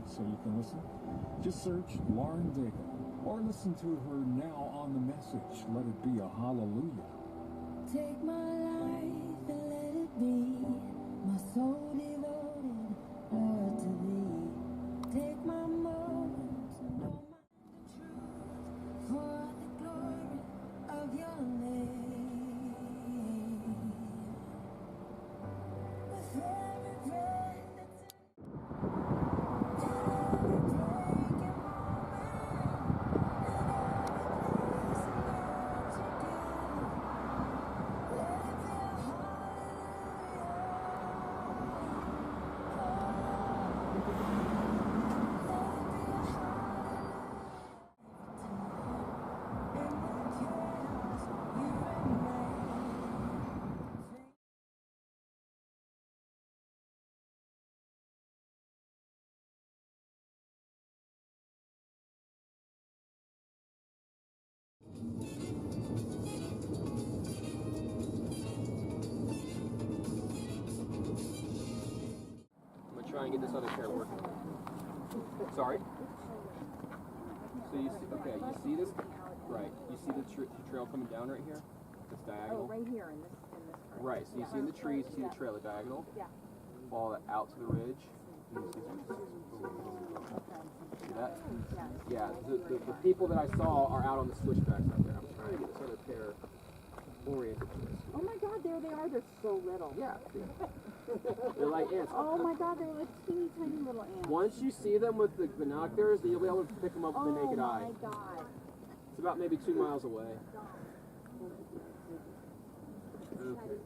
so you can listen? Just search Lauren Daigle or listen to her now on The Message. Let it be a hallelujah. Take my life and let it be my soul devoted, Lord, to thee. Take my moments and all my truth for the glory of your name. With every breath that's every breaking I'm gonna try and get this other pair working. Sorry? So you see, okay, you see this? Right. You see the trail coming down right here? This diagonal? Oh, right here in this part. Right. So you see in the trees, you see the trail, the diagonal? Yeah. Follow that out to the ridge. And you see that? Yeah. The people that I saw are out on the switchbacks out there. I'm trying to get this other pair oriented to this. Oh my God, there they are. They're so little. Yeah. They're like ants. Oh my God, they're like teeny tiny little ants. Once you see them with the binoculars, you'll be able to pick them up with the naked eye. Oh my God. It's about maybe 2 miles away. Okay.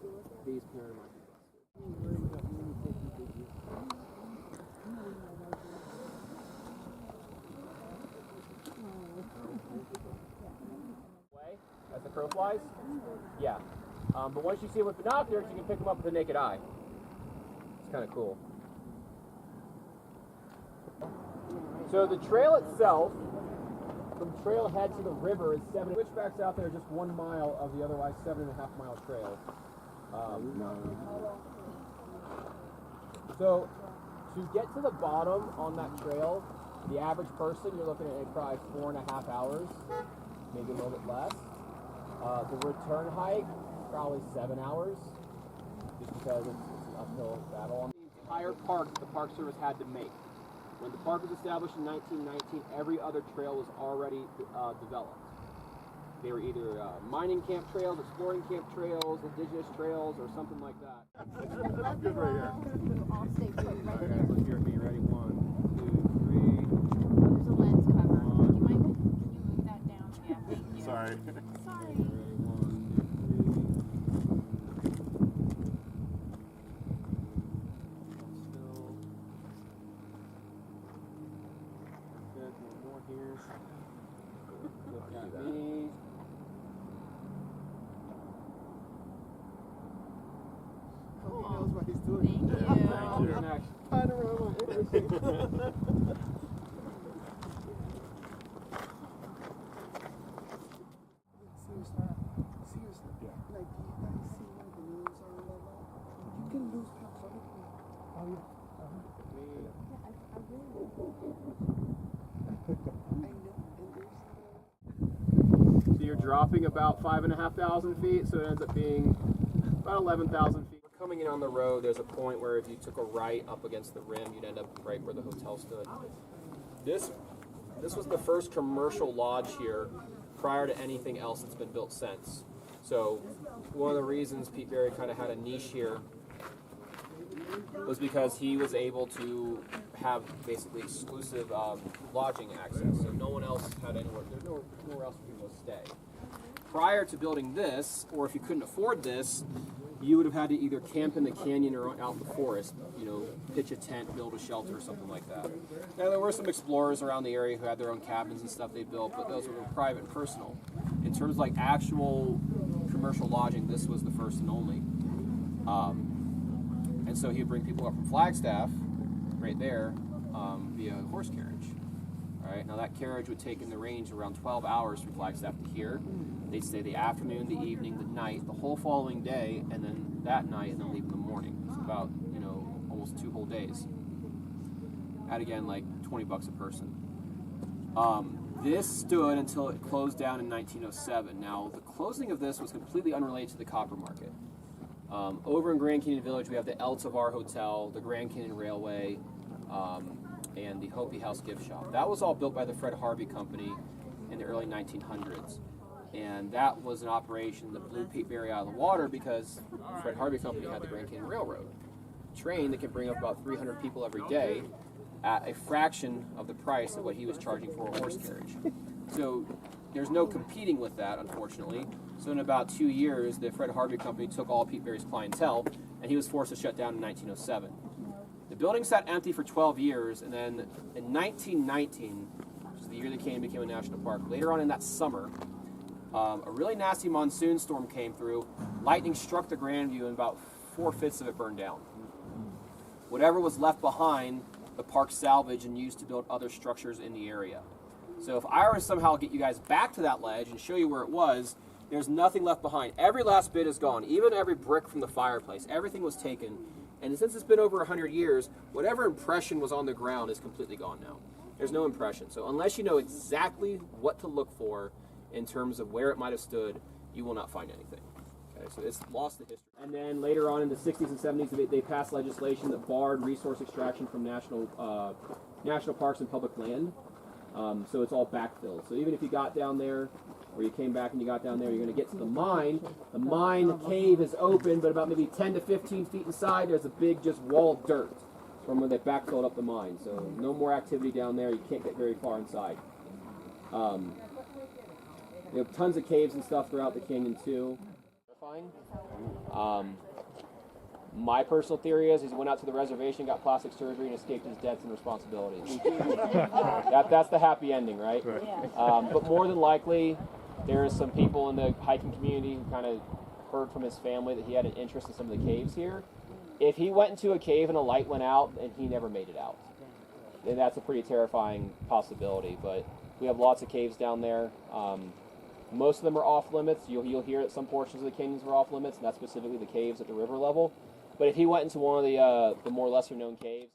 These pair might be Way, as the crow flies? Yeah. But once you see them with binoculars, you can pick them up with the naked eye. It's kind of cool. So the trail itself, from trailhead to the river, is 7. Switchbacks out there, just 1 mile of the otherwise 7.5 mile trail. So to get to the bottom on that trail, the average person, you're looking at probably 4.5 hours, maybe a little bit less. The return hike, probably 7 hours, just because it's an uphill battle. The entire park the Park Service had to make. When the park was established in 1919, every other trail was already developed. They were either mining camp trails, exploring camp trails, indigenous trails, or something like that. I'm good right here. I'll stay put right Okay, here. look here at me. Ready? 1, 2, 3. There's a lens cover. Do you mind? Can you move that down? Yeah, thank you. Sorry. Sorry. Ready? 1, 2, 3. Still. Good. One more here. Look at me. He knows what he's doing. Thank you. Thank you. Next. Panorama, everything. Seriously. Yeah. Like, do you guys see where the balloons are on that line? You can lose count so quickly. Oh, yeah. So you're dropping about 5,500 feet, so it ends up being about 11,000 feet. We're coming in on the road. There's a point where if you took a right up against the rim, you'd end up right where the hotel stood. This was the first commercial lodge here prior to anything else that's been built since. So one of the reasons Pete Berry kind of had a niche here was because he was able to have basically exclusive lodging access. So no one else had anywhere. There's nowhere else for people to stay. Prior to building this, or if you couldn't afford this, you would have had to either camp in the canyon or out in the forest, you know, pitch a tent, build a shelter, or something like that. Now, there were some explorers around the area who had their own cabins and stuff they built, but those were private and personal. In terms of like actual commercial lodging, this was the first and only. And so he would bring people up from Flagstaff, right there, via horse carriage. All right, now that carriage would take in the range around 12 hours from Flagstaff to here. They'd stay the afternoon, the evening, the night, the whole following day, and then that night, and then leave in the morning. It's about, you know, almost 2 whole days. at again like $20 a person. This stood until it closed down in 1907. Now, the closing of this was completely unrelated to the copper market. Over in Grand Canyon Village, we have the El Tovar Hotel, the Grand Canyon Railway, and the Hopi House gift shop. That was all built by the Fred Harvey Company in the early 1900s. And that was an operation that blew Pete Berry out of the water because the Fred Harvey Company had the Grand Canyon Railroad. A train that could bring up about 300 people every day at a fraction of the price of what he was charging for a horse carriage. So there's no competing with that, unfortunately. So in about 2 years, the Fred Harvey Company took all Pete Berry's clientele, and he was forced to shut down in 1907. The building sat empty for 12 years, and then in 1919, which is the year the canyon became a national park, later on in that summer, a really nasty monsoon storm came through. Lightning struck the Grandview, and about 4/5 of it burned down. Whatever was left behind, the park salvaged and used to build other structures in the area. So if I were to somehow get you guys back to that ledge and show you where it was, there's nothing left behind. Every last bit is gone, even every brick from the fireplace. Everything was taken. And since it's been over 100 years, whatever impression was on the ground is completely gone now. There's no impression. So unless you know exactly what to look for in terms of where it might have stood, you will not find anything. Okay, so it's lost the history. And then later on in the 60s and 70s, they passed legislation that barred resource extraction from national parks and public land. So it's all backfilled. So even if you got down there, or you came back and you got down there, you're going to get to the mine. The mine cave is open, but about maybe 10 to 15 feet inside, there's a big just wall of dirt from when they backfilled up the mine. So no more activity down there. You can't get very far inside. You have tons of caves and stuff throughout the canyon too. My personal theory is he went out to the reservation, got plastic surgery, and escaped his debts and responsibilities. That's the happy ending, right? But more than likely, there is some people in the hiking community who kind of heard from his family that he had an interest in some of the caves here. If he went into a cave and a light went out and he never made it out, then that's a pretty terrifying possibility. But we have lots of caves down there. Most of them are off limits. You'll hear that some portions of the canyons were off limits, and that's specifically the caves at the river level. But if he went into one of the more lesser known caves,